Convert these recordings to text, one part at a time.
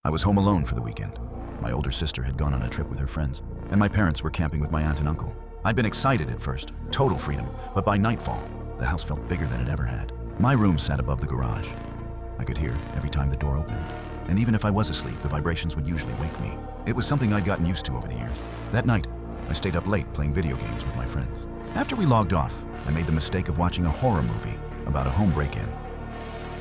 I was home alone for the weekend. My older sister had gone on a trip with her friends, and my parents were camping with my aunt and uncle. I'd been excited at first, total freedom, but by nightfall, the house felt bigger than it ever had. My room sat above the garage. I could hear every time the door opened, and even if I was asleep, the vibrations would usually wake me. It was something I'd gotten used to over the years. That night, I stayed up late playing video games with my friends. After we logged off, I made the mistake of watching a horror movie about a home break-in.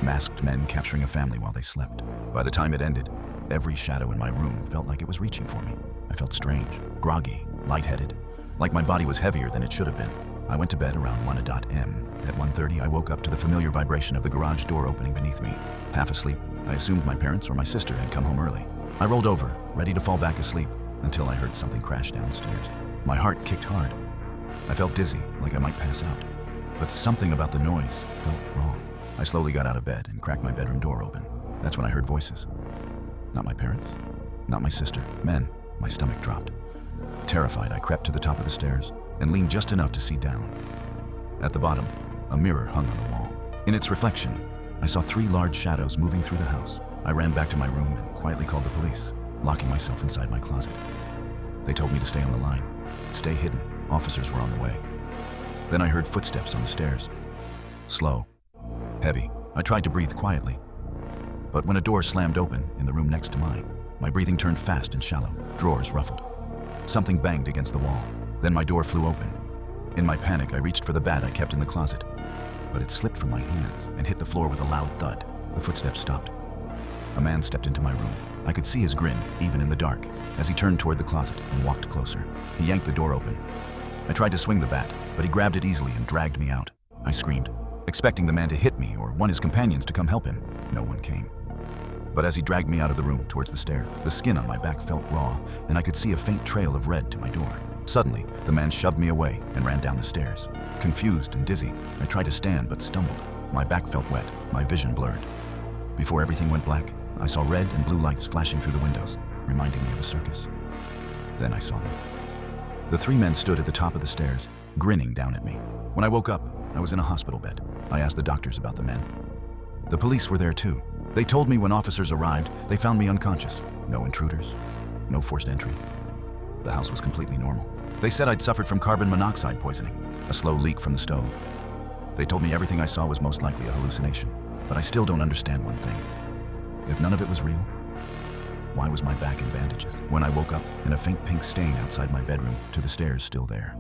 Masked men capturing a family while they slept. By the time it ended, every shadow in my room felt like it was reaching for me. I felt strange, groggy, lightheaded, like my body was heavier than it should have been. I went to bed around 1 a.m. At 1:30, I woke up to the familiar vibration of the garage door opening beneath me. Half asleep, I assumed my parents or my sister had come home early. I rolled over, ready to fall back asleep, until I heard something crash downstairs. My heart kicked hard. I felt dizzy, like I might pass out. But something about the noise felt wrong. I slowly got out of bed and cracked my bedroom door open. That's when I heard voices. Not my parents, not my sister. Men. My stomach dropped. Terrified, I crept to the top of the stairs and leaned just enough to see down. At the bottom, a mirror hung on the wall. In its reflection, I saw 3 large shadows moving through the house. I ran back to my room and quietly called the police, locking myself inside my closet. They told me to stay on the line, stay hidden. Officers were on the way. Then I heard footsteps on the stairs. Slow, heavy. I tried to breathe quietly. But when a door slammed open in the room next to mine, my breathing turned fast and shallow. Drawers ruffled. Something banged against the wall. Then my door flew open. In my panic, I reached for the bat I kept in the closet. But it slipped from my hands and hit the floor with a loud thud. The footsteps stopped. A man stepped into my room. I could see his grin, even in the dark, as he turned toward the closet and walked closer. He yanked the door open. I tried to swing the bat, but he grabbed it easily and dragged me out. I screamed, expecting the man to hit me or one of his companions to come help him. No one came. But as he dragged me out of the room towards the stair, the skin on my back felt raw, and I could see a faint trail of red to my door. Suddenly, the man shoved me away and ran down the stairs. Confused and dizzy, I tried to stand but stumbled. My back felt wet, my vision blurred. Before everything went black, I saw red and blue lights flashing through the windows, reminding me of a circus. Then I saw them. The 3 men stood at the top of the stairs, grinning down at me. When I woke up, I was in a hospital bed. I asked the doctors about the men. The police were there too. They told me when officers arrived, they found me unconscious. No intruders, no forced entry. The house was completely normal. They said I'd suffered from carbon monoxide poisoning, a slow leak from the stove. They told me everything I saw was most likely a hallucination, but I still don't understand one thing. If none of it was real, why was my back in bandages? When I woke up, and a faint pink stain outside my bedroom to the stairs still there.